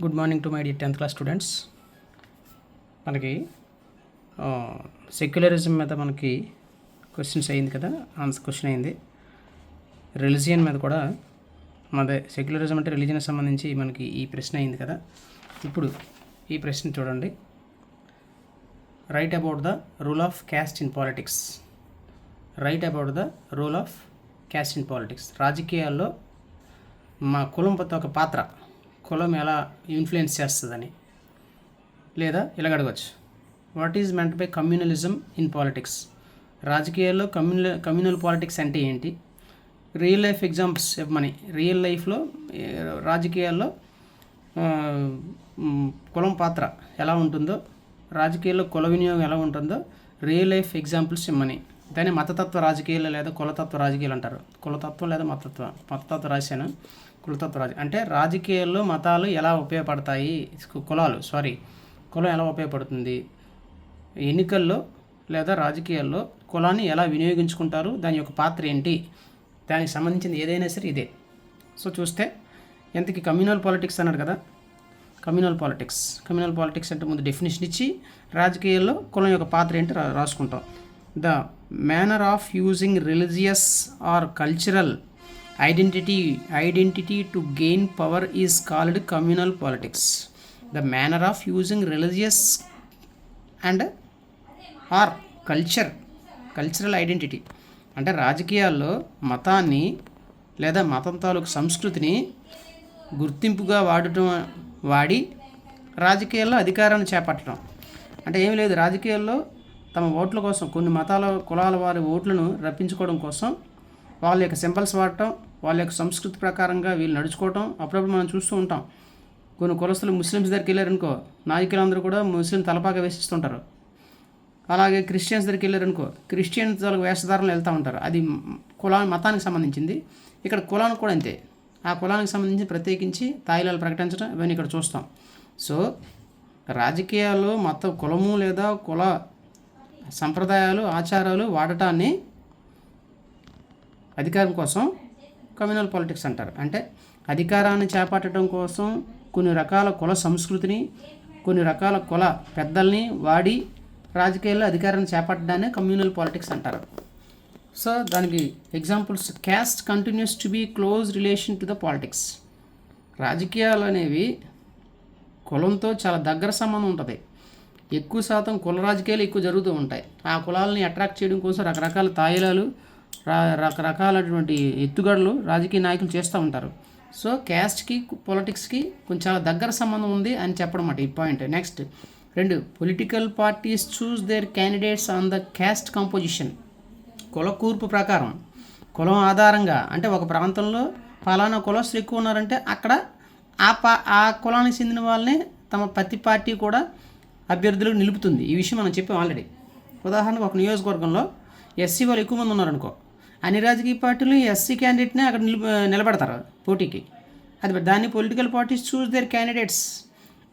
Good morning to my dear 10th class students. మనకి secularism మీద మనకి క్వశ్చన్స్ అయింది కదా, ఆన్సర్ క్వశ్చన్ అయింది. రిలీజియన్ మీద కూడా మనదే సెక్యులరిజం అంటే రిలీజియన్కి సంబంధించి మనకి ఈ ప్రశ్న అయింది కదా. ఇప్పుడు ఈ ప్రశ్న చూడండి. Write about the rule of caste in politics. Write about the rule of caste in politics. రాజకీయాల్లో మా కులం ఒక పాత్ర, కులం ఎలా ఇన్ఫ్లుయెన్స్ చేస్తుందని, లేదా అడగవచ్చు. What is meant by communalism in politics. రాజకీయాల్లో కమ్యూనల్ పాలిటిక్స్ అంటే ఏంటి? రియల్ లైఫ్ ఎగ్జాంపుల్స్ చెప్పమని. రియల్ లైఫ్లో రాజకీయాల్లో కులం పాత్ర ఎలా ఉంటుందో, రాజకీయాల్లో కుల వినియోగం ఎలా ఉంటుందో రియల్ లైఫ్ ఎగ్జాంపుల్స్ ఇమ్మని. దాన్ని మతతత్వ రాజకీయాలు లేదా కులతత్వ రాజకీయాలు అంటారు. కులతత్వం లేదా మతతత్వ రాశాను. కులతత్వ అంటే రాజకీయాల్లో మతాలు ఎలా ఉపయోగపడతాయి, కులం ఎలా ఉపయోగపడుతుంది, ఎన్నికల్లో లేదా రాజకీయాల్లో కులాన్ని ఎలా వినియోగించుకుంటారు, దాని యొక్క పాత్ర ఏంటి, దానికి సంబంధించింది ఏదైనా సరే ఇదే. సో చూస్తే ఎంతకి కమ్యూనల్ పాలిటిక్స్ అన్నాడు కదా. కమ్యూనల్ పాలిటిక్స్ అంటే ముందు డెఫినేషన్ ఇచ్చి రాజకీయాల్లో కులం యొక్క పాత్ర ఏంటి రాసుకుంటాం. The manner of using religious or cultural identity to gain power is called communal politics. The manner of using religious and or cultural identity అంటే రాజకీయాల్లో మతాన్ని లేదా మతం తాలూకు సంస్కృతిని గుర్తింపుగా వాడి రాజకీయాల్లో అధికారాన్ని చేపట్టడం. అంటే ఏమీ లేదు, రాజకీయాల్లో తమ ఓట్ల కోసం కొన్ని కులాల వారి ఓట్లను రప్పించుకోవడం కోసం వాళ్ళ యొక్క సింబల్స్ వాడటం, వాళ్ళ యొక్క సంస్కృతి ప్రకారంగా వీళ్ళు నడుచుకోవటం అప్పుడప్పుడు మనం చూస్తూ ఉంటాం. కొన్ని కులస్తులు ముస్లిమ్స్ దగ్గరికి వెళ్ళారనుకో, నాయకులందరూ కూడా ముస్లిం తలపాక వేసిస్తుంటారు. అలాగే క్రిస్టియన్స్ దగ్గరికి వెళ్ళారనుకో, క్రిస్టియన్స్ వేషధారణలు వెళ్తూ ఉంటారు. అది మతానికి సంబంధించింది. ఇక్కడ కులానికి కూడా అంతే. ఆ కులానికి సంబంధించి ప్రత్యేకించి తాయిలాలు ప్రకటించడం ఇవన్నీ ఇక్కడ చూస్తాం. సో రాజకీయాలు కులము లేదా కుల సంప్రదాయాలు ఆచారాలు వాడటాన్ని అధికారం కోసం కమ్యూనల్ పాలిటిక్స్ అంటారు. అంటే అధికారాన్ని చేపట్టడం కోసం కొన్ని రకాల కుల సంస్కృతిని, కొన్ని రకాల కుల పెద్దల్ని వాడి రాజకీయాల్లో అధికారాన్ని చేపట్టడాన్ని కమ్యూనల్ పాలిటిక్స్ అంటారు. సో దానికి examples, caste continues to be close relation to the politics. రాజకీయాలు అనేవి కులంతో చాలా దగ్గర సంబంధం ఉంటుంది. ఎక్కువ శాతం కుల రాజకీయాలు ఎక్కువ జరుగుతూ ఉంటాయి. ఆ కులాలని అట్రాక్ట్ చేయడం కోసం రకరకాల తాయిలాలు, రకరకాలటువంటి ఎత్తుగడలు రాజకీయ నాయకులు చేస్తూ ఉంటారు. సో క్యాస్ట్కి పాలిటిక్స్కి కొంచెం చాలా దగ్గర సంబంధం ఉంది అని చెప్పడం అన్నమాట ఈ point. Next 2, political parties choose their candidates on the cast composition. కుల కూర్పు ప్రకారం, కులం ఆధారంగా, అంటే ఒక ప్రాంతంలో ఫలానా కులస్తులు ఎక్కువ ఉన్నారంటే అక్కడ ఆ కులానికి చెందిన వాళ్ళని తమ ప్రతి పార్టీ కూడా అభ్యర్థులకు నిలుపుతుంది. ఈ విషయం మనం చెప్పాం ఆల్రెడీ. ఉదాహరణకు ఒక నియోజకవర్గంలో ఎస్సీ వాళ్ళు ఎక్కువ మంది ఉన్నారనుకో, అన్ని రాజకీయ పార్టీలు ఎస్సీ క్యాండిడేట్నే అక్కడ నిలబెడతారు పోటీకి. దాన్ని political parties choose their candidates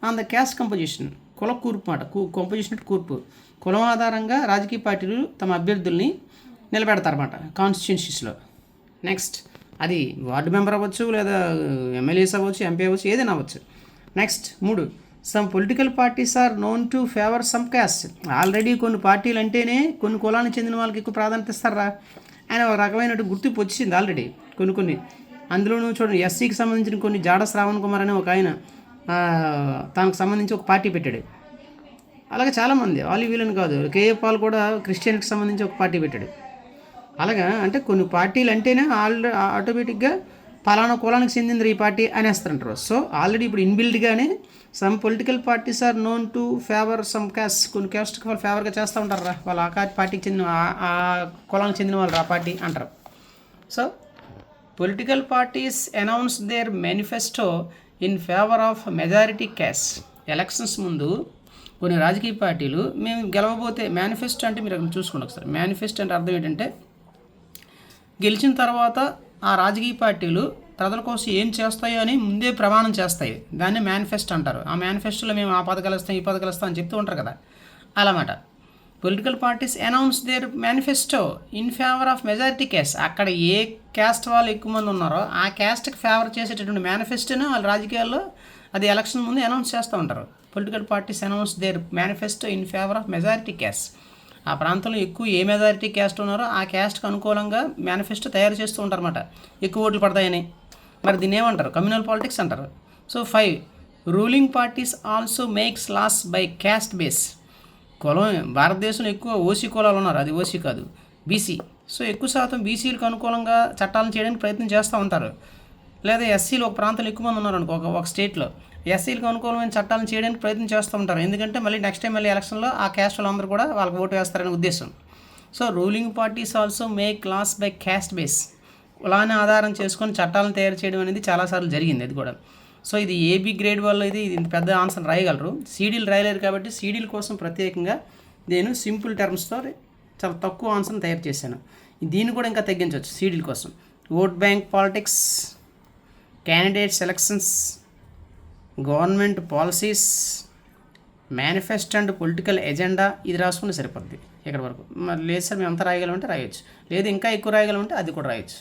on the cast composition. కుల కూర్పు మాట, కంపోజిషన్ కూర్పు. కులం ఆధారంగా రాజకీయ పార్టీలు తమ అభ్యర్థుల్ని నిలబెడతారన్నమాట కాన్స్టిట్యున్సీస్లో. నెక్స్ట్ అది వార్డు మెంబర్ అవ్వచ్చు, లేదా ఎమ్మెల్యేస్ అవ్వచ్చు, ఎంపీ అవ్వచ్చు, ఏదైనా అవ్వచ్చు. Next 3, some political parties are known to favour some caste. Already కొన్ని పార్టీలు అంటేనే కొన్ని కులానికి చెందిన వాళ్ళకి ఎక్కువ ప్రాధాన్యత ఇస్తారా ఆయన ఒక రకమైన గుర్తింపు వచ్చింది ఆల్రెడీ. కొన్ని అందులోనూ చూడండి, ఎస్సీకి సంబంధించిన కొన్ని జాడ శ్రావణ్ కుమార్ అనే ఒక ఆయన తనకు సంబంధించి ఒక పార్టీ పెట్టాడు. అలాగే చాలామంది వాళ్ళు వీళ్ళని కాదు, కేఏ పాల్ కూడా క్రిస్టియన్కి సంబంధించి ఒక పార్టీ పెట్టాడు. అలాగా అంటే కొన్ని పార్టీలు అంటేనే ఆటోమేటిక్గా పలానా కులానికి చెందింది ఈ పార్టీ అనేస్తారంటారు. సో ఆల్రెడీ ఇప్పుడు ఇన్బిల్డ్గానే some political parties are known to favour some caste. కొన్ని క్యాస్ట్కి వాళ్ళు ఫేవర్గా చేస్తూ ఉంటారు. వాళ్ళు ఆ పార్టీకి చెందిన ఆ కులానికి చెందిన వాళ్ళు ఆ పార్టీ అంటారు. So political parties announce their manifesto in favour of majority caste. Elections ముందు కొన్ని రాజకీయ పార్టీలు మేము గెలవబోతే, మేనిఫెస్టో అంటే మీరు అక్కడ చూసుకోండి ఒకసారి. మేనిఫెస్టో అంటే అర్థం ఏంటంటే గెలిచిన తర్వాత ఆ రాజకీయ పార్టీలు ప్రజల కోసం ఏం చేస్తాయో అని ముందే ప్రమాణం చేస్తాయి. దాన్ని మేనిఫెస్టో అంటారు. ఆ మేనిఫెస్టోలో మేము ఆ పథకాలు ఇస్తాం, ఈ పథకాలు ఇస్తాం అని చెప్తూ ఉంటారు కదా, అలామాట. Political parties announce their manifesto in favour of majority caste. అక్కడ ఏ క్యాస్ట్ వాళ్ళు ఎక్కువ మంది ఉన్నారో ఆ క్యాస్ట్కి ఫేవర్ చేసేటటువంటి మేనిఫెస్టోను వాళ్ళు రాజకీయాల్లో అది ఎలక్షన్ ముందు అనౌన్స్ చేస్తూ ఉంటారు. Political parties announce their manifesto in favour of majority caste. ఆ ప్రాంతంలో ఎక్కువ ఏ మెజారిటీ క్యాస్ట్ ఉన్నారో ఆ క్యాస్ట్కి అనుకూలంగా మేనిఫెస్టో తయారు చేస్తూ ఉంటారు అన్నమాట, ఎక్కువ ఓట్లు పడతాయని. మరి దీన్ని ఏమంటారు? కమ్యూనల్ పాలిటిక్స్ అంటారు. So 5, ruling parties also makes laws by caste base. కులం భారతదేశంలో ఎక్కువ ఓసీ కులాలు ఉన్నారు, అది ఓసీ కాదు, బీసీ. సో ఎక్కువ శాతం బీసీలకు అనుకూలంగా చట్టాలను చేయడానికి ప్రయత్నం చేస్తూ ఉంటారు. లేదా ఎస్సీలు ఒక ప్రాంతంలో ఎక్కువ మంది ఉన్నారు అనుకో, ఒక స్టేట్లో ఎస్సీలకు అనుకూలమైన చట్టాలను చేయడానికి ప్రయత్నం చేస్తూ ఉంటారు. ఎందుకంటే మళ్ళీ నెక్స్ట్ టైం మళ్ళీ ఎలక్షన్లో ఆ క్యాస్ట్ వాళ్ళందరూ కూడా వాళ్ళకి ఓటు వేస్తారనే ఉద్దేశం. So ruling parties also make laws by caste base. కులాన్ని ఆధారం చేసుకొని చట్టాలను తయారు చేయడం అనేది చాలాసార్లు జరిగింది అది కూడా. సో ఇది ఏబీ గ్రేడ్ వల్ల ఇది ఇంత పెద్ద ఆన్సర్ రాయగలరు, సీడీలు రాయలేరు. కాబట్టి సీడీల కోసం ప్రత్యేకంగా నేను సింపుల్ టర్మ్స్తో చాలా తక్కువ ఆన్సర్ని తయారు చేశాను. దీన్ని కూడా ఇంకా తగ్గించవచ్చు సీడీల కోసం. Vote bank politics, candidate selections, government policies, manifesto and political agenda, ఇది రాసుకుంటే సరిపోద్ది ఇక్కడ వరకు. మరి లేదు సార్ మేము అంతా రాయగలమంటే రాయొచ్చు, లేదు ఇంకా ఎక్కువ రాయగలమంటే అది కూడా రాయొచ్చు.